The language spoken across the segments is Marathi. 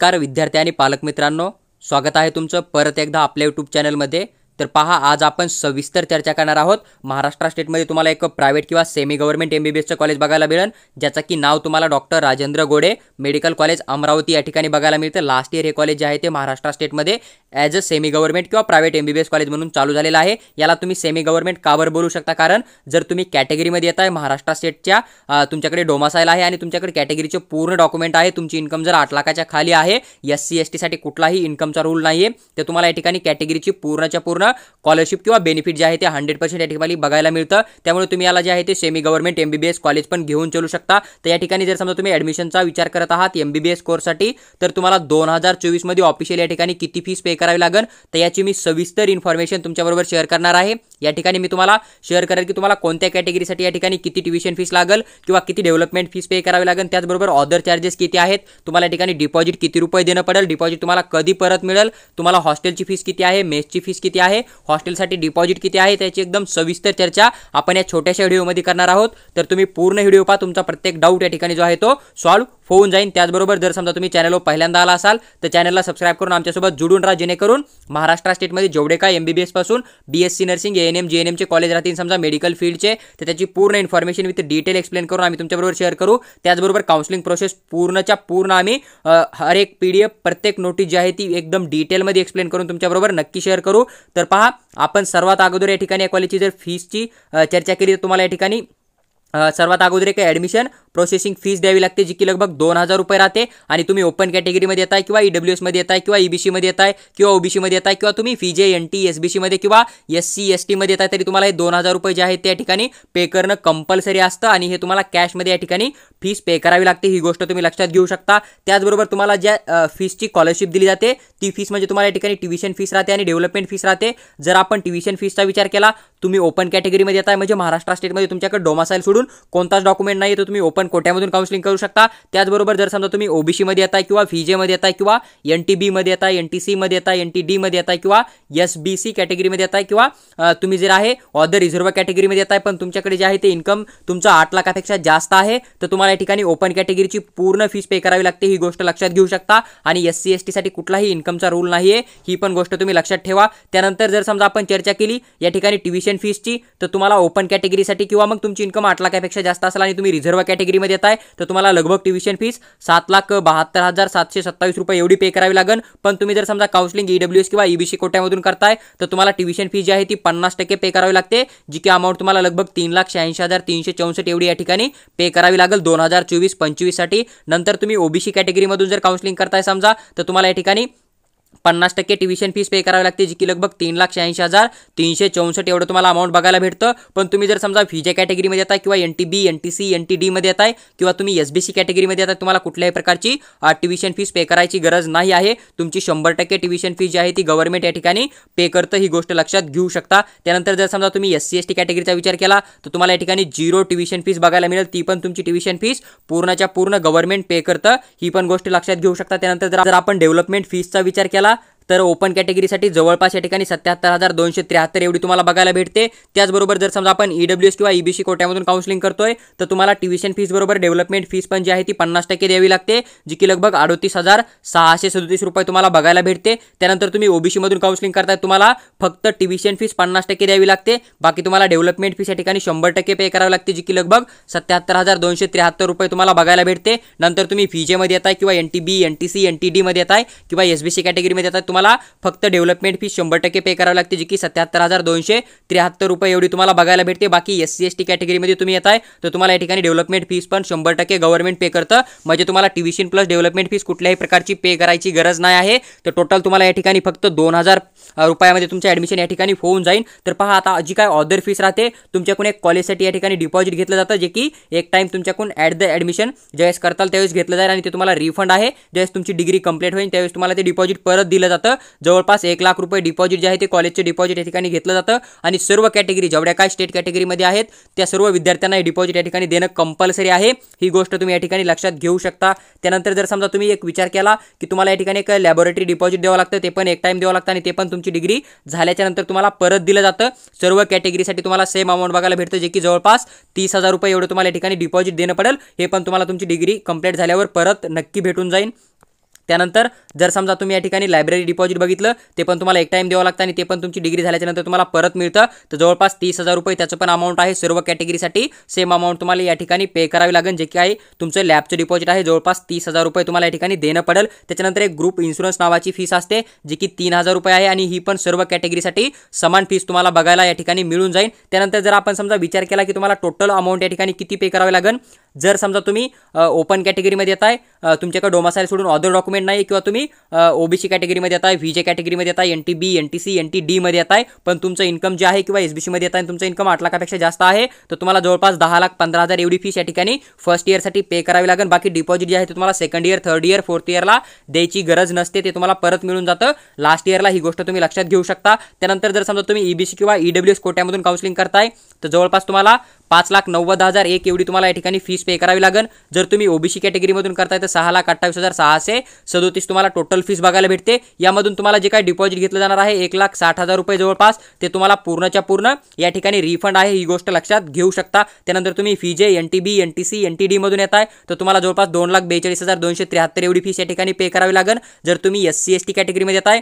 नमस्कार विद्यार्थी आणि पालक मित्रांनो, स्वागत आहे तुमचं परत एकदा आपल्या यूट्यूब चॅनलमध्ये। तर पहा, आज आपण सविस्तर चर्चा करणार आहोत। महाराष्ट्र स्टेटमध्ये तुम्हाला एक प्रायव्हेट किंवा सेमी गव्हर्नमेंट एमबीबीएसचं कॉलेज बघायला मिळेल, ज्याचं की नाव तुम्हाला doctor Rajendra Gode medical college Amravati या ठिकाणी बघायला मिळतं। लास्ट इयर हे कॉलेज जे आहे ते महाराष्ट्र स्टेटमध्ये ॲज अ सेमी गव्हर्नमेंट किंवा प्रायव्हेट एमबीबीएस कॉलेज म्हणून चालू झालेलं आहे। याला तुम्ही सेमी गव्हर्नमेंट का बरं बोलू शकता? कारण जर तुम्ही कॅटेगरीमध्ये येताय महाराष्ट्र स्टेटच्या, तुमच्याकडे डोमासाईल आहे आणि तुमच्याकडे कॅटेगरीचे पूर्ण डॉक्युमेंट आहे, तुमची इन्कम जर 8 लाखाच्या खाली आहे, एससी एसटी साठी कुठलाही इन्कमचा रूल नाहीये, तर तुम्हाला या ठिकाणी कॅटेगरीची पूर्णच्या पूर्ण स्कॉलरशिप किंवा बेनिफिट जे आहे ते 100% या ठिकाणी बघायला मिळतं। त्यामुळे तुम्ही याला जे आहे ते सेमी गव्हर्नमेंट एमबीबीएस कॉलेज पण घेऊन चलू शकता। तर या ठिकाणी जर समजा तुम्ही ॲडमिशनचा विचार करत आहात एमबीबीएस कोर्ससाठी, तर तुम्हाला 2024 मध्ये ऑफिशियल या ठिकाणी किती फीस पे करावी लागेल तर याची मी सविस्तर इन्फॉर्मेशन तुमच्याबरोबर शेअर करणार आहे। या ठिकाणी मी तुम्हाला शेअर करेल की तुम्हाला कोणत्या कॅटेगरीसाठी या ठिकाणी किती ट्युशन फीस लागेल किंवा किती डेव्हलपमेंट फीस पे करावी लागेल, त्याचबरोबर अदर चार्जेस किती आहेत, तुम्हाला या ठिकाणी डिपॉझिट किती रुपये देणं पडेल, डिपॉझिट तुम्हाला कधी परत मिळेल, तुम्हाला हॉस्टेलची फीस किती आहे, मेसची फीस किती आहे, हॉस्टेलसाठी डिपॉझिट किती आहे, त्याची एकदम सविस्तर चर्चा आपण या छोट्याशा व्हिडिओमध्ये करणार आहोत। तर तुम्ही पूर्ण व्हिडिओ पहा, तुमचा प्रत्येक डाऊट या ठिकाणी जो आहे तो सॉल्व्ह होऊन जाईल। त्याचबरोबर जर समजा तुम्ही चॅनलवर पहिल्यांदा आला असाल तर चॅनलला सबस्क्राइब करून आमच्यासोबत जुडून राहा, जेणेकरून महाराष्ट्र स्टेटमध्ये जेवढे काय एमबीबीएस पासून बीएससी नर्सिंग, एएनएम, जीएनएमचे कॉलेज राहतील समजा मेडिकल फील्डचे, तर त्याची पूर्ण इन्फॉर्मेशन विथ डिटेल एक्सप्लेन करून आम्ही तुमच्याबरोबर शेअर करू। त्याचबरोबर काउन्सिलिंग प्रोसेस पूर्णच्या पूर्ण आम्ही हर एक पीडीएफ, प्रत्येक नोटीस जी आहे ती एकदम डिटेलमध्ये एक्सप्लेन करून तुमच्याबरोबर नक्की शेअर करू। तर पहा, आपण सर्वात अगोदर या ठिकाणी या कॉलेजची जर फीसची चर्चा केली तर तुम्हाला या ठिकाणी सर्वात अगोदर एक ॲडमिशन प्रोसेसिंग फीस द्यावी लागते, जी की लगभग 2000 रुपये राहते। आणि तुम्ही ओपन कॅटेगरीमध्ये येताय किंवा ईडब्ल्यूएस मध्ये येताय किंवा ईबीसी मध्ये येताय किंवा ओबीसी मध्ये येताय किंवा तुम्ही फीजे एनटी एसबीसी मध्ये किंवा एससी एसटी मध्ये येताय, तरी तुम्हाला हे 2000 रुपये जे आहेत त्या ठिकाणी पे करणं कंपल्सरी असतं आणि हे तुम्हाला कॅशमध्ये या ठिकाणी फीस पे करावी लागते। ही गोष्ट तुम्ही लक्षात घेऊ शकता। त्याचबरोबर तुम्हाला ज्या फीसची स्कॉलरशिप दिली जाते ती फीस म्हणजे तुम्हाला या ठिकाणी ट्युशन फीस राहते आणि डेव्हलपमेंट फीस राहते। जर आपण ट्युशन फीसचा विचार केला, तुम्ही ओपन कॅटेगरीमध्ये येताय म्हणजे महाराष्ट्र स्टेटमध्ये तुमच्याकडे डोमासाईल सोडून कोणताच डॉक्युमेंट नाही, तर तुम्ही ओपन कोट्यामधून काउन्सिलिंग करू शकता। त्याचबरोबर जर समजा तुम्ही ओबीसी मध्ये येताय किंवा फीजे मध्ये येताय किंवा एनटीबी मध्ये येताय, एनटीसी मध्ये येताय, एनटीडी मध्ये येताय किंवा एसबीसी कॅटेगरीमध्ये येताय किंवा तुम्ही जर आहे अदर रिझर्व्ह कॅटेगरीमध्ये येताय पण तुमच्याकडे जे आहे ते इन्कम तुमचा 8 लाखापेक्षा जास्त आहे, तर तुम्हाला या ठिकाणी ओपन कॅटेगरीची पूर्ण फीस पे करावी लागते। ही गोष्ट लक्षात घेऊ शकता। आणि एससी एसटी साठी कुठलाही इन्कमचा रूल नाहीये, ही पण गोष्ट तुम्ही लक्षात ठेवा। त्यानंतर जर समजा आपण चर्चा केली या ठिकाणी ट्युशन फीसची, तर तुम्हाला ओपन कॅटेगरीसाठी किंवा मग तुमची इन्कम 8 लाखापेक्षा जास्त असेल आणि तुम्ही रिझर्व्ह कॅटेगरीमध्ये येताय, तर तुम्हाला लगभग ट्युशन फीस 7,72,727 रुपये एवढी पे करावी लागेल। पण तुम्ही जर समजा काउन्सिलिंग ईडब्ल्यूएस किंवा ईबीसी कोट्यामधून करताय, तर तुम्हाला ट्युशन फीस जी आहे ती 50% पे करावी लागते, जी की अमाऊंट तुम्हाला लगभग 3,86,364 एवढी या ठिकाणी पे करावी लागेल 2024-25 साठी। नंतर तुम्ही ओबीसी कॅटेगरीमधून जर काउन्सिलिंग करताय समजा, तर तुम्हाला या ठिकाणी 50% ट्युशन फीस पे करावी लागते, जी की लगभग 3,86,364 एवढं तुम्हाला अमाऊंट बघायला भेटतं। पण तुम्ही जर समजा फीजे कॅटेगरीमध्ये येताय किंवा एनटीबी, एनटीसी, एनटीडी मध्ये येताय किंवा तुम्ही एसबीसी कॅटेगरीमध्ये येताय, तुम्हाला कुठल्याही प्रकारची ट्युशन फीस पे करायची गरज नाही आहे। तुमची 100% ट्युशन फीस जी आहे ती गव्हर्नमेंट या ठिकाणी पे करतं, ही गोष्ट लक्षात घेऊ शकता। त्यानंतर जर समजा तुम्ही एससी एसटी कॅटेगरीचा विचार केला, तर तुम्हाला या ठिकाणी 0 ट्युशन फीस बघायला मिळेल, ती पण तुमची ट्युशन फीस पूर्णच्या पूर्ण गव्हर्नमेंट पे करतं, ही पण गोष्ट लक्षात घेऊ शकता। त्यानंतर जर आपण डेव्हलपमेंट फीसचा विचार केला, तर ओपन कॅटेगरीसाठी जवळपास या ठिकाणी 77,273 एवढी तुम्हाला बघायला भेटते। त्याचबरोबर जर समजा आपण ईडब्ल्यूएस किंवा ईबीसी कोट्यामधून काउन्सिलिंग करतोय, तर तुम्हाला ट्युशन फीस बरोबर डेव्हलपमेंट फीस पण जी आहे ती 50% द्यावी लागते, जी की लगभग 38,637 रुपये तुम्हाला बघायला भेटते। त्यानंतर तुम्ही ओबीसी मधून काउन्सिलिंग करताय, तुम्हाला फक्त ट्युशन फीस 50% द्यावी लागते, बाकी तुम्हाला डेव्हलपमेंट फीस या ठिकाणी 100% पे करावी लागते, जी की लगभग 77,273 रुपये तुम्हाला बघायला भेटते। नंतर तुम्ही फीजे मध्ये येताय किंवा एनटीबी, एनटीसी, एनटीडी मध्ये येताय किंवा एसबीसी कॅटेगरीमध्ये येताय, तुम्हाला फक्त डेव्हलपमेंट फीस 100% पे करावी लागते, जी की 77,273 रुपये एवढी तुम्हाला बघायला भेटते। बाकी एससी एसटी कॅटेगरीमध्ये तुम्ही येताय, तर तुम्हाला या ठिकाणी डेव्हलपमेंट फीस पण 100% गव्हर्नमेंट पे करतं, म्हणजे तुम्हाला ट्युशन प्लस डेव्हलपमेंट फीस कुठल्याही प्रकारची पे करायची गरज नाही आहे। तर टोटल तुम्हाला या ठिकाणी फक्त 2000 रुपयामध्ये तुमचं ॲडमिशन या ठिकाणी होऊन जाईल। तर पहा, आता जी काय अदर फीस राहते, तुमच्याकडून एक कॉलेजसाठी या ठिकाणी डिपॉझिट घेतलं जातं, जे की एक टाइम तुमच्याकडून ॲट द ॲडमिशन ज्यावेळेस करताल त्यावेळेस घेतलं जाईल आणि ते तुम्हाला रिफंड आहे। ज्यावेळेस तुमची डिग्री कंप्लीट होईल त्यावेळेस तुम्हाला ते डिपॉझिट परत दिलं जातं। जवळपास 1 लाख रुपये डिपॉझिट जे आहे ते कॉलेजचे डिपॉझिट या ठिकाणी घेतलं जातं आणि सर्व कॅटेगरी जेवढ्या काय स्टेट कॅटेगरीमध्ये आहेत त्या सर्व विद्यार्थ्यांना हे डिपॉझिट या ठिकाणी देणं कंपल्सरी आहे, ही गोष्ट तुम्ही या ठिकाणी लक्षात घेऊ शकता। त्यानंतर जर समजा तुम्ही एक विचार केला की तुम्हाला या ठिकाणी एक लॅबोरेटरी डिपॉझिट द्यावं लागतं, ते पण एक टाइम द्यावं लागतं आणि ते पण तुमची डिग्री झाल्याच्या नंतर तुम्हाला परत दिलं जातं। सर्व कॅटेगरीसाठी तुम्हाला सेम अमाऊंट बघायला भेटतं, जे की जवळपास 30,000 रुपये एवढं तुम्हाला या ठिकाणी डिपॉझिट देणं पडेल। हे पण तुम्हाला तुमची डिग्री कंप्लीट झाल्यावर परत नक्की भेटून जाईल। त्यानंतर जर समजा तुम्ही या ठिकाणी लायब्ररी डिपॉझिट बघितलं ते पण तुम्हाला एक टाइम द्यावं लागतं आणि ते पण तुमची डिग्री झाल्याच्या नंतर तुम्हाला परत मिळतं. तर जवळपास 30,000 रुपये त्याचं पण अमाऊंट आहे. सर्व कॅटेगरीसाठी सेम अमाऊंट तुम्हाला या ठिकाणी पे करावी लागेल. जे काही तुमचं लॅबचं डिपॉझिट आहे जवळपास 30,000 रुपये तुम्हाला या ठिकाणी देणं पडेल. त्याच्यानंतर एक ग्रुप इन्शुरन्स नावाची फीस असते जी की 3,000 रुपये आहे आणि ही पण सर्व कॅटेगरीसाठी समान फीस तुम्हाला बघायला या ठिकाणी मिळून जाईल. त्यानंतर जर आपण समजा विचार केला की तुम्हाला टोटल अमाऊंट या ठिकाणी किती पे करावे लागेल, जर समजा तुम्ही ओपन कॅटेगरीमध्ये येताय, तुमच्याकडे डोमासाईल सोडून अदर डॉक्युमेंट नाही, किंवा तुम्ही ओबीसी कॅटेगरीमध्ये येताय, व्हीजे कॅटेगरीमध्ये येताय, एनटीबी, एनटीसी, एनटीडी मध्ये येताय, पण तुमचं इन्कम जे आहे किंवा एसबीसी मध्ये येताय तुमचं इन्कम 8 लाखापेक्षा जास्त आहे, तर तुम्हाला जवळपास 10,15,000 एवढी फीस या ठिकाणी फर्स्ट इयरसाठी पे करावी लागेल. बाकी डिपॉझिट जे आहे ते तुम्हाला second year, third year, fourth इयरला द्यायची गरज नसते, ते तुम्हाला परत मिळून जातं लास्ट इयरला. ही गोष्ट तुम्ही लक्षात घेऊ शकता. त्यानंतर जर समजा तुम्ही ईबीसी किंवा ईडब्ल्यूएस कोट्यामधून काउन्सिलिंग करताय तर जवळपास तुम्हाला 5,90,001 एवढी तुम्हाला या ठिकाणी फीस पे करावी लागेल. जर तुम्ही ओबीसी कॅटेगरीमधून करताय तर 6,28,637 तुम्हाला टोटल फीस बघायला भेटते. यामधून तुम्हाला जे काही डिपॉझिट घेतलं जाणार आहे 1,60,000 रुपये जवळपास, ते तुम्हाला पूर्णच्या पूर्ण या ठिकाणी रिफंड आहे. ही गोष्ट लक्षात घेऊ शकता. त्यानंतर तुम्ही व्हीजे, एनटीबी, एनटीसी, एनटीडी मधून येताय तर तुम्हाला जवळपास 2,42,273 एवढी फीस या ठिकाणी पे करावी लागेल. जर तुम्ही एससी एसटी कॅटेगरीमध्ये येताय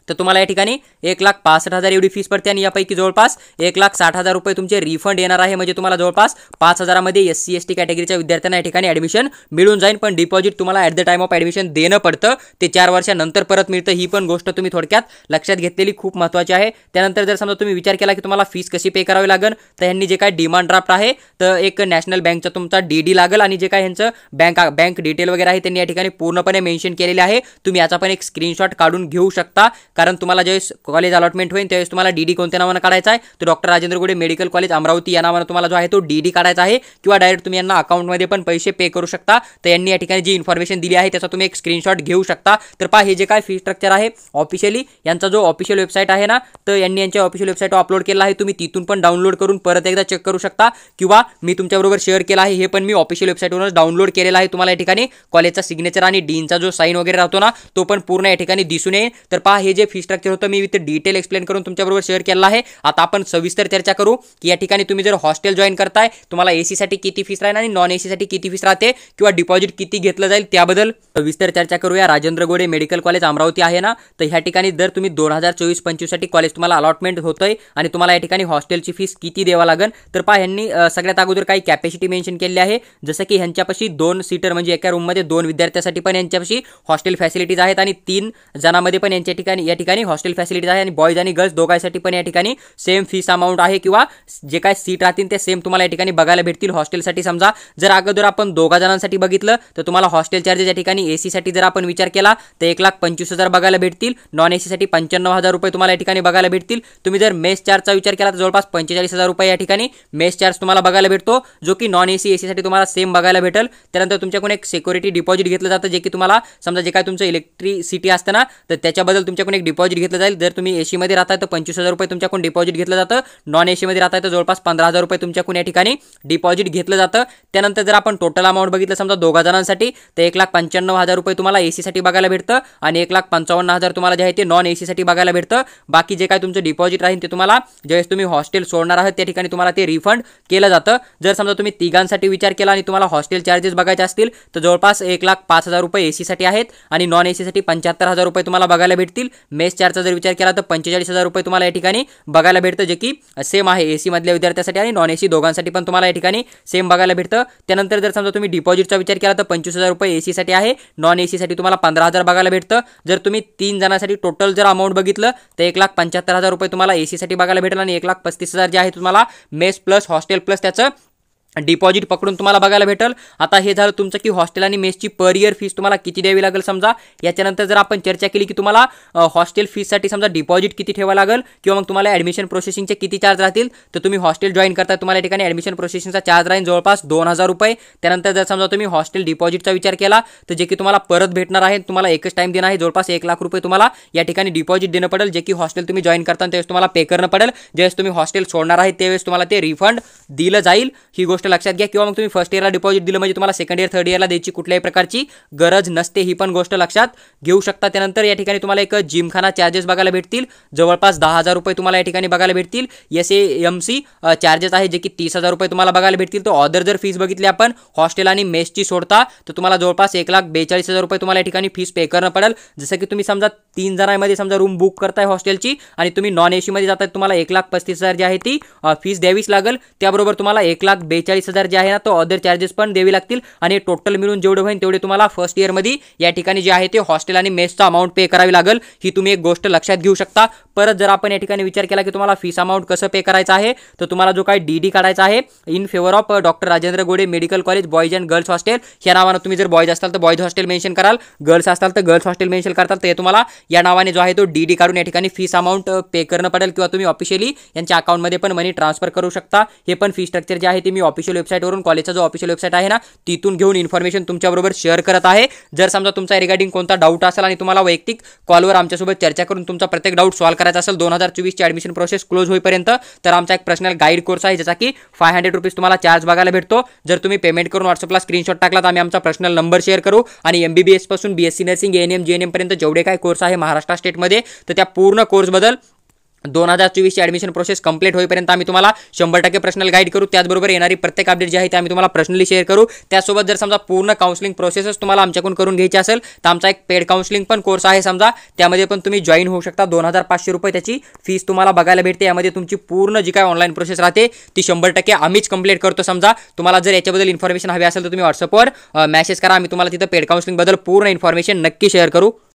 तर तुम्हाला या ठिकाणी 1,65,000 एवढी फीस पडते आणि यापैकी जवळपास 1,60,000 रुपये तुमचे रिफंड येणार आहे. म्हणजे तुम्हाला जवळपास 5,000 मध्ये एससी एसटी कॅटेगरीच्या विद्यार्थ्यांना या ठिकाणी ऍडमिशन मिळून जाईल. पण डिपॉझिट तुम्हाला at the time of admission देणं पडतं, ते 4 वर्षानंतर परत मिळतं. ही पण गोष्ट तुम्ही थोडक्यात लक्षात घेतलेली खूप महत्त्वाची आहे. त्यानंतर जर समजा तुम्ही विचार केला की तुम्हाला फीस कशी पे करावी लागेल, तर ह्यांनी जे काय डिमांड ड्राफ्ट आहे तर एक नॅशनल बँकचा तुमचा डीडी लागेल आणि जे काय ह्यांचं बँक डिटेल वगैरे आहे त्यांनी या ठिकाणी पूर्णपणे मेन्शन केलेले आहे. तुम्ही याचा पण एक स्क्रीनशॉट काढून घेऊ शकता, कारण तुम्हाला ज्यावेळेस कॉलेज अलॉटमेंट होईल त्यावेळेस तुम्हाला डीडी कोणत्या नावानं काढायचा आहे, तर doctor Rajendra Gode medical college Amravati या नावानं तुम्हाला जो आहे तो डीडी काढायचा आहे, किंवा डायरेक्ट तुम्ही यांना अकाउंटमध्ये पण पैसे पे करू शकता. तर यांनी या ठिकाणी जी इन्फॉर्मेशन दिली आहे त्याचा तुम्ही एक स्क्रीनशॉट घेऊ शकता. तर पहा, हे जे काय फी स्ट्रक्चर आहे ऑफिशियली यांचा जो ऑफिशियल वेबसाईट आहे ना, तर यांनी यांच्या ऑफिशियल वेबसाईटवर अपलोड केला आहे. तुम्ही तिथून पण डाउनलोड करून परत एकदा चेक करू शकता, किंवा मी तुमच्याबरोबर शेअर केला आहे हे पण मी ऑफिशियल वेबसाईटवरूनच डाउनलोड केलेला आहे. तुम्हाला या ठिकाणी कॉलेजचा सिग्नेचर आणि डीनचा जो साईन वगैरे राहतो ना तो पण पूर्ण या ठिकाणी दिसून येईल. तर पहा, हे जे फी स्ट्रक्चर होतं मी विथ डिटेल एक्सप्लेन करून तुमच्याबरोबर शेअर केला आहे. आता आपण सविस्तर चर्चा करू की या ठिकाणी तुम्ही जर हॉस्टेल जॉईन करताय तुम्हाला एसी साठी किती फीस राहील आणि नॉन एसी साठी किती फीस राहते, किंवा डिपॉझिट किती घेतलं जाईल त्याबद्दल सविस्तर चर्चा करूया. राजेंद्र गोडे मेडिकल कॉलेज अमरावती आहे ना, तर ह्या ठिकाणी जर तुम्ही 2024-25 साठी कॉलेज तुम्हाला अलॉटमेंट होतंय आणि तुम्हाला या ठिकाणी हॉस्टेलची फीस किती द्यावा लागेल, तर पहा ह्यांनी सगळ्यात अगोदर काही कॅपॅसिटी मेन्शन केली आहे. जसं की ह्यांच्यापाशी 2 सीटर म्हणजे एका रूममध्ये 2 विद्यार्थ्यांसाठी पण यांच्यापाशी हॉस्टेल फॅसिलिटीज आहेत आणि 3 जणांमध्ये पण यांच्या ठिकाणी या ठिकाणी हॉस्टेल फॅसिलिटीज आहे. आणि बॉयज आणि गर्ल्स दोघांसाठी पण या ठिकाणी सेम फीस अमाऊंट आहे, किंवा जे काय सीट राहतील ते सेम तुम्हाला या ठिकाणी बघायला भेटतील. हॉस्टेलसाठी समजा जर अगोदर आपण 2 जणांसाठी बघितलं तर तुम्हाला हॉस्टेल चार्जेस या ठिकाणी एसी साठी जर आपण विचार केला तर 1,25,000 बघायला भेटतील. नॉन एसी साठी 95,000 रुपये तुम्हाला या ठिकाणी बघायला भेटतील. तुम्ही जर मेस चार्जचा विचार केला तर जवळपास 45,000 रुपये या ठिकाणी मेस चार्ज तुम्हाला बघायला भेटतो, जो की नॉन एसी साठी तुम्हाला सेम बघायला भेटेल. त्यानंतर तुमच्याकडून एक सिक्युरिटी डिपॉझिट घेतलं जातं, जे की तुम्हाला समजा जे काय तुमचं इलेक्ट्रिसिटी असतं ना तर त्याच्याबद्दल तुमच्याकडून एक डिपॉझिट घेतलं जाईल. जर तुम्ही एसी मध्ये राहताय तर 25,000 रुपये तुमच्याकडून डिपॉझिट घेतलं जातं. नॉन एसी मध्ये राहताय तर जवळपास 15,000 रुपये तुमच्याकडून या ठिकाणी डिपॉझिट घेतलं जातं. त्यानंतर जर आपण टोटल अमाऊंट बघितलं समजा 2 जणांसाठी तर 1,95,000 रुपये तुम्हाला एसी साठी बघायला भेटतं आणि 1,55,000 तुम्हाला जे आहे ते नॉन एसी साठी बघायला भेटतं. बाकी जे काय तुमचं डिपॉझिट राहील ते तुम्हाला ज्यावेळेस तुम्ही हॉस्टेल सोडणार आहात त्या ठिकाणी तुम्हाला ते रिफंड केलं जातं. जर समजा तुम्ही तिघांसाठी विचार केला आणि तुम्हाला हॉस्टेल चार्जेस बघायचे असतील तर जवळपास 1,05,000 रुपये एसी साठी आहेत आणि नॉन एसी साठी 75,000 रुपये तुम्हाला बघायला भेटतील. मेस चार्जचा जर विचार केला तर 45,000 रुपये तुम्हाला या ठिकाणी बघायला भेटतं, जे की सेम आहे एसी मधल्या विद्यार्थ्यांसाठी आणि नॉन एसी दोघांसाठी पण तुम्हाला या ठिकाणी सेम बघायला भेटतं. त्यानंतर जर समजा तुम्ही डिपॉझिटचा विचार केला तर 25,000 रुपये एसी साठी आहे, नॉन एसी साठी तुम्हाला 15,000 बघायला भेटतं. जर तुम्ही 3 जणांसाठी टोटल जर अमाऊंट बघितलं तर 1,75,000 रुपये तुम्हाला एसी साठी बघायला भेटेल आणि 1,35,000 जे आहे तुम्हाला मेस प्लस हॉस्टेल प्लस त्याचं डिपॉझिट पकडून तुम्हाला बघायला भेटेल. आता हे झालं तुमचं की हॉस्टेल आणि मेसची पर इयर फीस तुम्हाला किती द्यावी लागेल. समजा याच्यानंतर जर आपण चर्चा केली की तुम्हाला हॉस्टेल फीससाठी समजा डिपॉझिट किती ठेवावं लागेल किंवा मग तुम्हाला ॲडमिशन प्रोसेसिंगचे किती चार्ज राहतील, तर तुम्ही हॉस्टेल जॉईन करता तुम्हाला या ठिकाणी ॲडमिशन प्रोसेसिंगचा चार्ज राहील जवळपास 2,000 रुपये. त्यानंतर जर समजा तुम्ही हॉस्टेल डिपॉझिटचा विचार केला तर जे की तुम्हाला परत भेटणार आहे, तुम्हाला एकच टाइम देणार आहे, जवळपास 1,00,000 रुपये तुम्हाला या ठिकाणी डिपॉझिट देणं पडेल, जे की हॉस्टेल तुम्ही जॉईन करता त्यावेळेस तुम्हाला पे करणं पडेल. ज्यावेळेस तुम्ही हॉस्टेल सोडणार आहे त्यावेळेस तुम्हाला ते रिफंड दिलं जाईल. ही गोष्ट गोष्ट लक्षात घ्या, किंवा मग तुम्ही फर्स्ट इयरला डिपॉझिट दिलं म्हणजे तुम्हाला सेकंड इयर थर्ड इयरला द्यायची कुठल्याही प्रकारची गरज नसते, ही पण गोष्ट लक्षात घेऊ शकता. त्यानंतर या ठिकाणी तुम्हाला एक जिमखाना चार्जेस बघायला भेटतील, जवळपास 10,000 रुपये तुम्हाला या ठिकाणी बघायला भेटतील. SAMC चार्जेस आहे जे की 30,000 रुपये तुम्हाला बघायला भेटतील. तो अदर जर फीस बघितली आपण हॉस्टेल आणि मेसची सोडता तर तुम्हाला जवळपास 1,42,000 रुपये तुम्हाला या ठिकाणी फीस पे करणं पडेल. जसं की तुम्ही समजा 3 जणांमध्ये समजा रूम बुक करताय हॉस्टेलची आणि तुम्ही नॉन AC मध्ये जाताय, तुम्हाला 1,35,000 जी आहे ती फीस द्यावीच लागेल. त्याबरोबर तुम्हाला 1,42,000 जे आहे ना तो अदर चार्जेस पण द्यावी लागतील आणि टोटल मिळून जेवढे होईल तेवढे तुम्हाला फर्स्ट इयरमध्ये या ठिकाणी जे आहे ते हॉस्टेल आणि मेसचा अमाऊंट पे करावी लागेल. ही तुम्ही एक गोष्ट लक्षात घेऊ शकता. परत जर आपण या ठिकाणी विचार केला की तुम्हाला फीस अमाऊंट कसं पे करायचं आहे, तर तुम्हाला जो काही DD काढायचा आहे in favour of doctor Rajendra Gode medical college boys and girls hostel, या नावानं तुम्ही जर बॉईज असाल तर बॉईज हॉस्टेल मेन्शन कराल, गर्ल्स असाल तर गर्ल्स हॉस्टेल मेन्शन करताल, तर तुम्हाला या नावाने जो आहे तो DD काढून या ठिकाणी फीस अमाऊंट पे करणं पडेल, किंवा तुम्ही ऑफिशियली यांच्या अकाउंटमध्ये पण मनी ट्रान्सफर करू शकता. हे पण फी स्ट्रक्चर जे आहे ते मी ऑफिशियल वेबसाईटवरून, कॉलेजचा जो ऑफिशियल वेबसाईट आहे ना तिथून घेऊन इन्फॉर्मेशन तुमच्याबरोबर शेअर करत आहे. जर समजा तुमचा रिगार्डिंग कोणता डाऊट असेल आणि तुम्हाला वैयक्तिक कॉलवर आमच्यासोबत चर्चा करून तुमचा प्रत्येक डाऊट सॉल्व्ह करायचा असेल 2024ची ॲडमिशन प्रोसेस क्लोज होईपर्यंत, तर आमचा एक पर्सनल गाईड कोर्स आहे ज्याचा की 500 रुपीज तुम्हाला चार्ज बघायला भेटतो. जर तुम्ही पेमेंट करून व्हॉट्सअपला स्क्रीनशॉट टाकला तर आम्ही आमचा पर्सनल नंबर शेअर करू आणि MBBS पासून BSc नर्सिंग ANM GNM पर्यंत जेवढे काही कोर्स आहे महाराष्ट्र स्टेटमध्ये, तर त्या पूर्ण कोर्सबद्दल 2024ची ॲडमिशन प्रोसेस कंप्लीट होईपर्यंत आम्ही तुम्हाला 100% पर्सनल गाईड करू. त्याचबरोबर येणारी प्रत्येक अपडेट जी आहे ते आम्ही तुम्हाला पर्सनली शेअर करू. त्यासोबत जर समजा पूर्ण काउन्सिलिंग प्रोसेसच तुम्हाला आमच्याकडून करून घ्यायची असेल तर आमचा एक पेड काउन्सिलिंग पण कोर्स आहे समजा, त्यामध्ये पण तुम्ही जॉईन होऊ शकता. 2,500 रुपये त्याची फीस तुम्हाला बघायला भेटते. यामध्ये तुमची पूर्ण जी काय ऑनलाईन प्रोसेस राहते ती 100% आम्हीच कंप्लीट करतो. समजा तुम्हाला जर याच्याबद्दल इन्फॉर्मेशन हवी असेल तर तुम्ही व्हॉट्सअपवर मेसेज करा, आम्ही तुम्हाला तिथं पेड काउन्सिलिंग बद्दल पूर्ण इन्फॉर्मेशन नक्की शेअर करू.